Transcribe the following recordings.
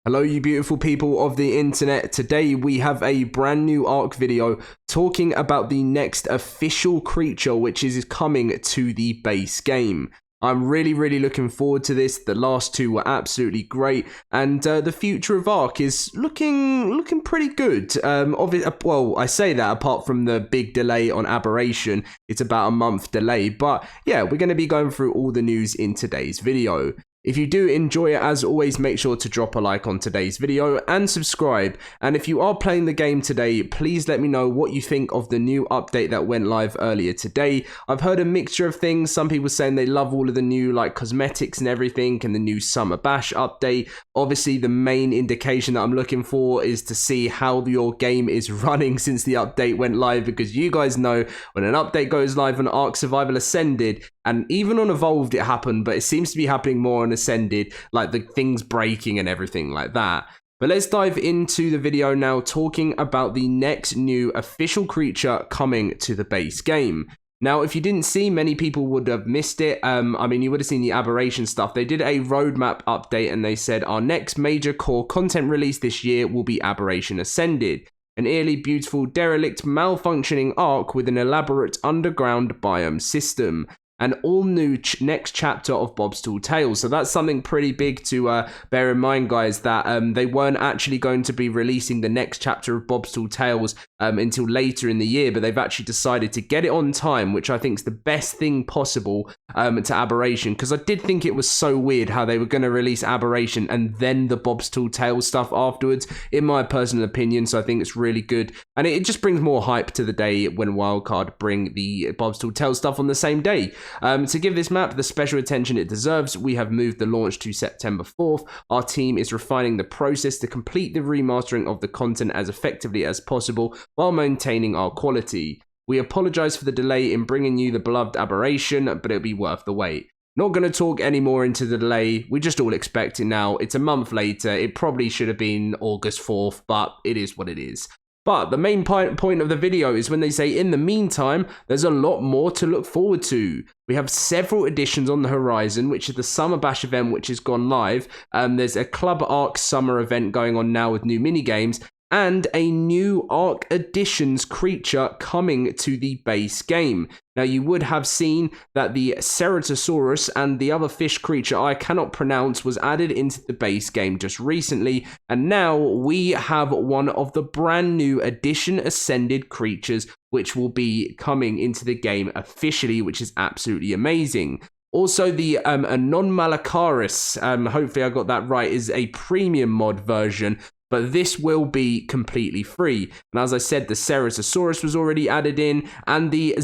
Hello you beautiful people of the internet. Today we have a brand new ARK video talking about the next official creature which is coming to the base game. I'm really looking forward to this. The last two were absolutely great, and the future of ARK is looking pretty good. Well, I say that apart from the big delay on Aberration, it's about a month delay. But yeah, we're going to be going through all the news in today's video. If you do enjoy it, as always, make sure to drop a like on today's video and subscribe. And if you are playing the game today, please let me know what you think of the new update that went live earlier today. I've heard a mixture of things. Some people saying they love all of the new cosmetics and everything, and the new Summer Bash update. Obviously, the main indication that I'm looking for is to see how your game is running since the update went live, because you guys know when an update goes live on ARK Survival Ascended, and even on Evolved it happened, but it seems to be happening more on Ascended, like the things breaking and everything like that. But let's dive into the video now, talking about the next new official creature coming to the base game. Now, if you didn't see, many people would have missed it. You would have seen the Aberration stuff. They did a roadmap update and they said our next major core content release this year will be Aberration Ascended. An eerily beautiful, derelict, malfunctioning ARK with an elaborate underground biome system. An all-new next chapter of Bob's Tall Tales. So that's something pretty big to bear in mind, guys, that they weren't actually going to be releasing the next chapter of Bob's Tall Tales until later in the year, but they've actually decided to get it on time, which I think is the best thing possible to Aberration, because I did think it was so weird how they were going to release Aberration and then the Bob's Tall Tales stuff afterwards, in my personal opinion. So I think it's really good, and it just brings more hype to the day when Wildcard bring the Bob's Tall Tales stuff on the same day. To give this map the special attention it deserves, we have moved the launch to September 4th. Our team is refining the process to complete the remastering of the content as effectively as possible while maintaining our quality. We apologize for the delay in bringing you the beloved Aberration, but it'll be worth the wait. Not going to talk any more into the delay. We just all expect it now. It's a month later. It probably should have been August 4th, but it is what it is. But the main point of the video is when they say, in the meantime, there's a lot more to look forward to. We have several additions on the horizon, which is the Summer Bash event, which has gone live. There's a Club ARK Summer event going on now with new minigames, and a new ARK Additions creature coming to the base game. Now, you would have seen that the Ceratosaurus and the other fish creature I cannot pronounce was added into the base game just recently, and now we have one of the brand new Addition Ascended creatures which will be coming into the game officially, which is absolutely amazing. Also, the non-Malacharis, hopefully I got that right, is a premium mod version, but this will be completely free. And as I said, the Ceratosaurus was already added in, and the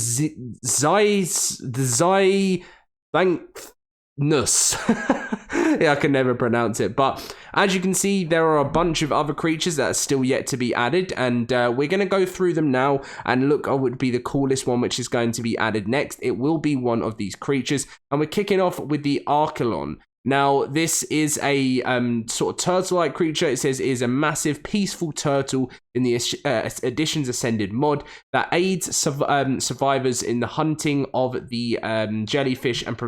yeah, I can never pronounce it. But as you can see, there are a bunch of other creatures that are still yet to be added, and we're going to go through them now and look at what would be the coolest one which is going to be added next. It will be one of these creatures, and we're kicking off with the Archelon. Now, this is a sort of turtle-like creature. It says it is a massive, peaceful turtle in the Additions Ascended mod that aids survivors in the hunting of the jellyfish and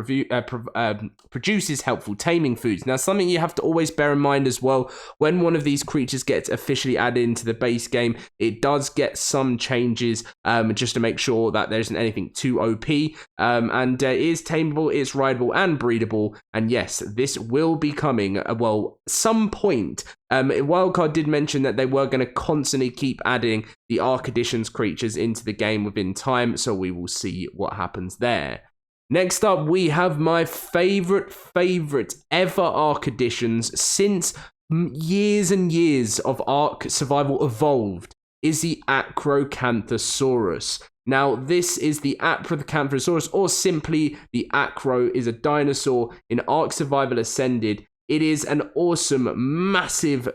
produces helpful taming foods. Now, something you have to always bear in mind as well, when one of these creatures gets officially added into the base game, it does get some changes just to make sure that there isn't anything too OP. And it is tameable, it's rideable, and breedable. And yes, this will be coming, some point. Wildcard did mention that they were going to constantly keep adding the ARK Additions creatures into the game within time, so we will see what happens there. Next up, we have my favorite ever ARK Additions since years and years of ARK Survival Evolved, is the Acrocanthosaurus. Now, this is the Acrocanthosaurus, or simply the Acro, is a dinosaur in ARK Survival Ascended. It is an awesome, massive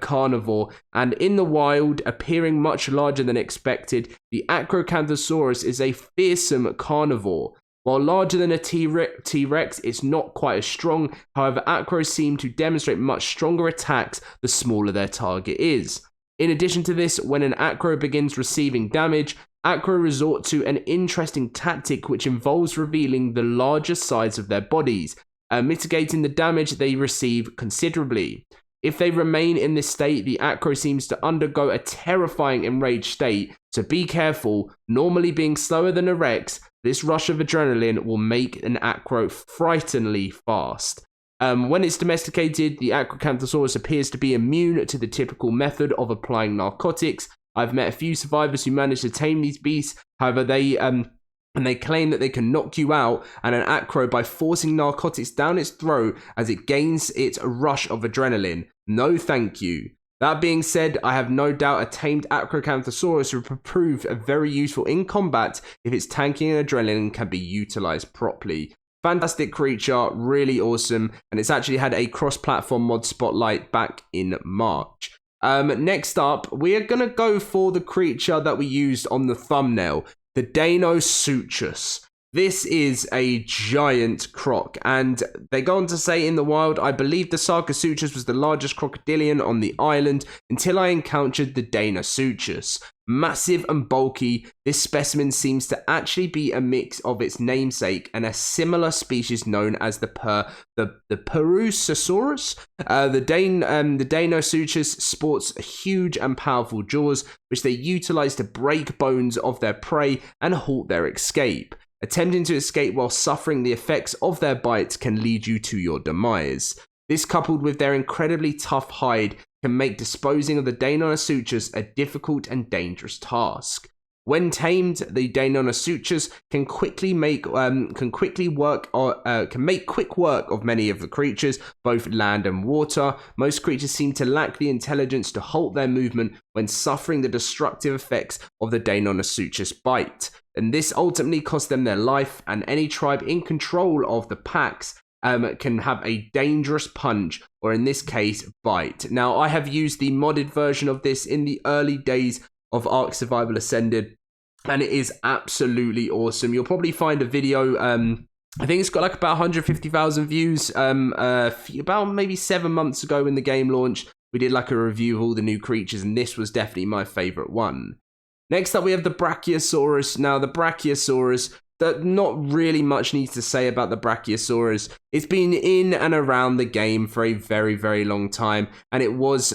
carnivore, and in the wild, appearing much larger than expected, the Acrocanthosaurus is a fearsome carnivore. While larger than a T-Rex, it's not quite as strong. However, Acros seem to demonstrate much stronger attacks the smaller their target is. In addition to this, when an Acro begins receiving damage, Acro resort to an interesting tactic which involves revealing the larger size of their bodies, mitigating the damage they receive considerably. If they remain in this state, the acro seems to undergo a terrifying enraged state, so be careful. Normally being slower than a rex, this rush of adrenaline will make an acro frighteningly fast. When it's domesticated, the Acrocanthosaurus appears to be immune to the typical method of applying narcotics. I've met a few survivors who managed to tame these beasts, however, they claim that they can knock you out and an acro by forcing narcotics down its throat as it gains its rush of adrenaline. No thank you. That being said, I have no doubt a tamed Acrocanthosaurus will prove very useful in combat if its tanking and adrenaline can be utilized properly. Fantastic creature, really awesome, and it's actually had a cross-platform mod spotlight back in March. Next up, we are going to go for the creature that we used on the thumbnail, the Dinosaurus. This is a giant croc, and they go on to say in the wild, I believe the Ceratosaurus was the largest crocodilian on the island until I encountered the Dinosaurus. Massive and bulky, this specimen seems to actually be a mix of its namesake and a similar species known as the Ceratosaurus. The Dinosaurus sports huge and powerful jaws, which they utilize to break bones of their prey and halt their escape. Attempting to escape while suffering the effects of their bites can lead you to your demise. This, coupled with their incredibly tough hide, can make disposing of the Deinonychus a difficult and dangerous task. When tamed, the Deinonychus can make quick work of many of the creatures, both land and water. Most creatures seem to lack the intelligence to halt their movement when suffering the destructive effects of the Deinonychus bite, and this ultimately costs them their life, and any tribe in control of the packs can have a dangerous punch, or in this case, bite. Now, I have used the modded version of this in the early days of Ark Survival Ascended, and it is absolutely awesome. You'll probably find a video, I think it's got like about 150,000 views, about maybe 7 months ago when the game launched. We did like a review of all the new creatures, and this was definitely my favorite one. Next up, we have the Brachiosaurus. Now, the Brachiosaurus, not really much needs to say about the Brachiosaurus. It's been in and around the game for a very, very long time, and it was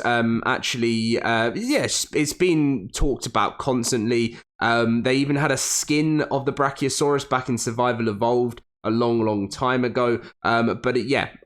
it's been talked about constantly. They even had a skin of the Brachiosaurus back in Survival Evolved a long time ago,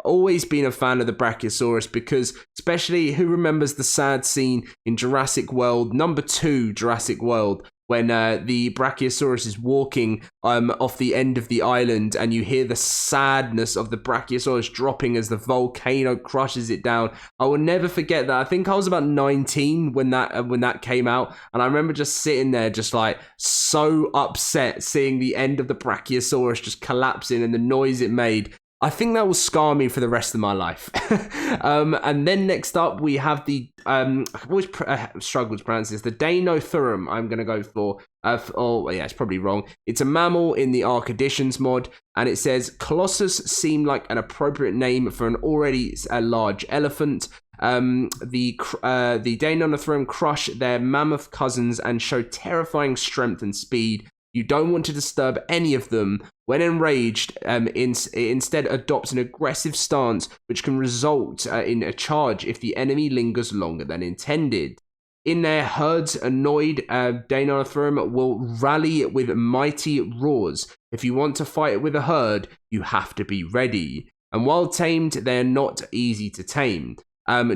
always been a fan of the Brachiosaurus, because especially, who remembers the sad scene in Jurassic World, number 2 Jurassic World, when the Brachiosaurus is walking off the end of the island, and you hear the sadness of the Brachiosaurus dropping as the volcano crushes it down. I will never forget that. I think I was about 19 when that came out, and I remember just sitting there just like so upset seeing the end of the Brachiosaurus just collapsing and the noise it made. I think that will scar me for the rest of my life. And then next up, we have the, I've always struggled to pronounce this, the Deinotherium, I'm going to go for. It's probably wrong. It's a mammal in the ARK Editions mod, and it says, Colossus seemed like an appropriate name for an already large elephant. The Deinotherium crush their mammoth cousins and show terrifying strength and speed. You don't want to disturb any of them. When enraged, it instead adopts an aggressive stance, which can result in a charge if the enemy lingers longer than intended. In their herds, annoyed Deinotherium will rally with mighty roars. If you want to fight with a herd, you have to be ready. And while tamed, they are not easy to tame.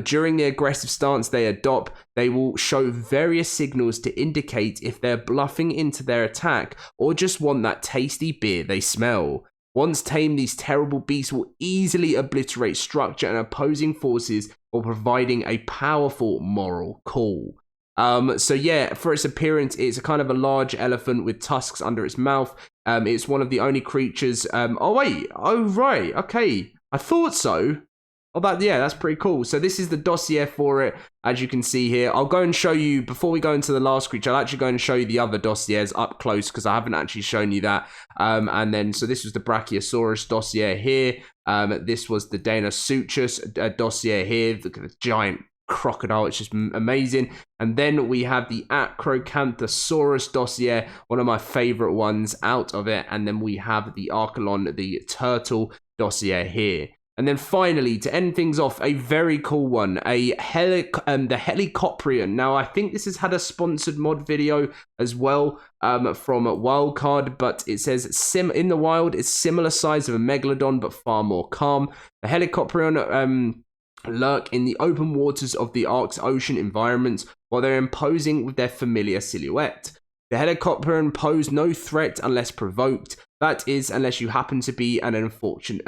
During the aggressive stance they adopt, they will show various signals to indicate if they're bluffing into their attack or just want that tasty beer they smell. Once tamed, these terrible beasts will easily obliterate structure and opposing forces while providing a powerful moral call. For its appearance, it's a kind of a large elephant with tusks under its mouth. It's one of the only creatures... I thought so. That's pretty cool. So this is the dossier for it, as you can see here. I'll go and show you, before we go into the last creature, I'll actually go and show you the other dossiers up close, because I haven't actually shown you that. So this was the Brachiosaurus dossier here. This was the Dinosaurus dossier here. Look at the giant crocodile, it's just amazing. And then we have the Acrocanthosaurus dossier, one of my favorite ones out of it. And then we have the Archelon, the turtle dossier here. And then finally, to end things off, a very cool one, the Helicoprion. Now, I think this has had a sponsored mod video as well from Wildcard, but it says in the wild, it's similar size of a megalodon, but far more calm. The Helicoprion lurk in the open waters of the Ark's ocean environments, while they're imposing with their familiar silhouette. The Helicoprion pose no threat unless provoked. That is, unless you happen to be an unfortunate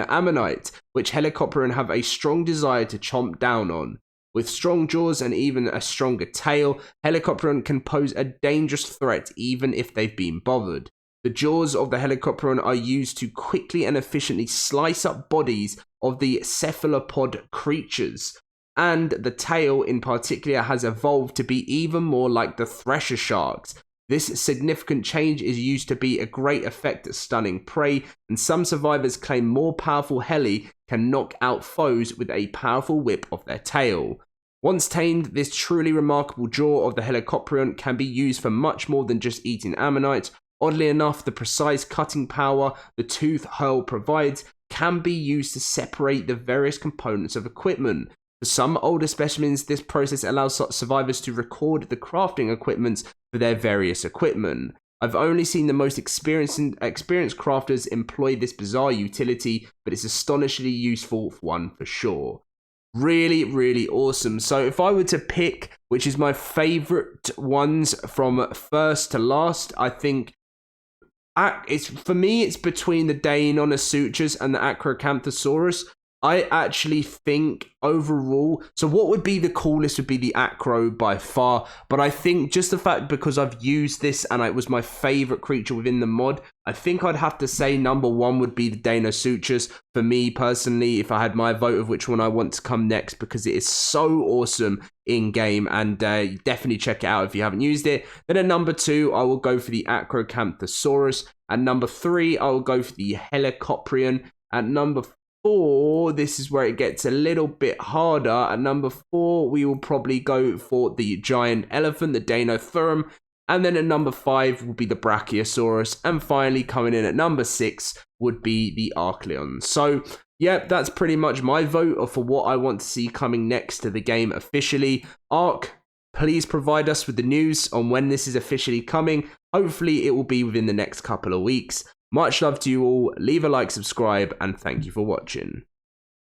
ammonite, which Helicoprion have a strong desire to chomp down on. With strong jaws and even a stronger tail, Helicoprion can pose a dangerous threat even if they've been bothered. The jaws of the Helicoprion are used to quickly and efficiently slice up bodies of the cephalopod creatures, and the tail in particular has evolved to be even more like the thresher sharks. This significant change is used to be a great effect at stunning prey, and some survivors claim more powerful heli can knock out foes with a powerful whip of their tail. Once tamed, this truly remarkable jaw of the Helicoprion can be used for much more than just eating ammonites. Oddly enough, the precise cutting power the tooth hurl provides can be used to separate the various components of equipment. For some older specimens, this process allows survivors to record the crafting equipments for their various equipment. I've only seen the most experienced crafters employ this bizarre utility, but it's astonishingly useful one for sure. Really, really awesome. So if I were to pick which is my favorite ones from first to last, I think it's between the Deinonychus and the Acrocanthosaurus. I actually think overall, so what would be the coolest would be the Acro by far, but I think just the fact because I've used this and it was my favorite creature within the mod, I think I'd have to say number one would be the Deinonychus for me personally, if I had my vote of which one I want to come next, because it is so awesome in game, and definitely check it out if you haven't used it. Then at number two, I will go for the Acrocanthosaurus. At number three, I will go for the Helicoprion. At number four, this is where it gets a little bit harder. At number four, we will probably go for the giant elephant, the Deinotherium. And then at number five will be the Brachiosaurus. And finally, coming in at number six would be the Archleon. So, yeah, that's pretty much my vote for what I want to see coming next to the game officially. ARK, please provide us with the news on when this is officially coming. Hopefully, it will be within the next couple of weeks. Much love to you all. Leave a like, subscribe, and thank you for watching.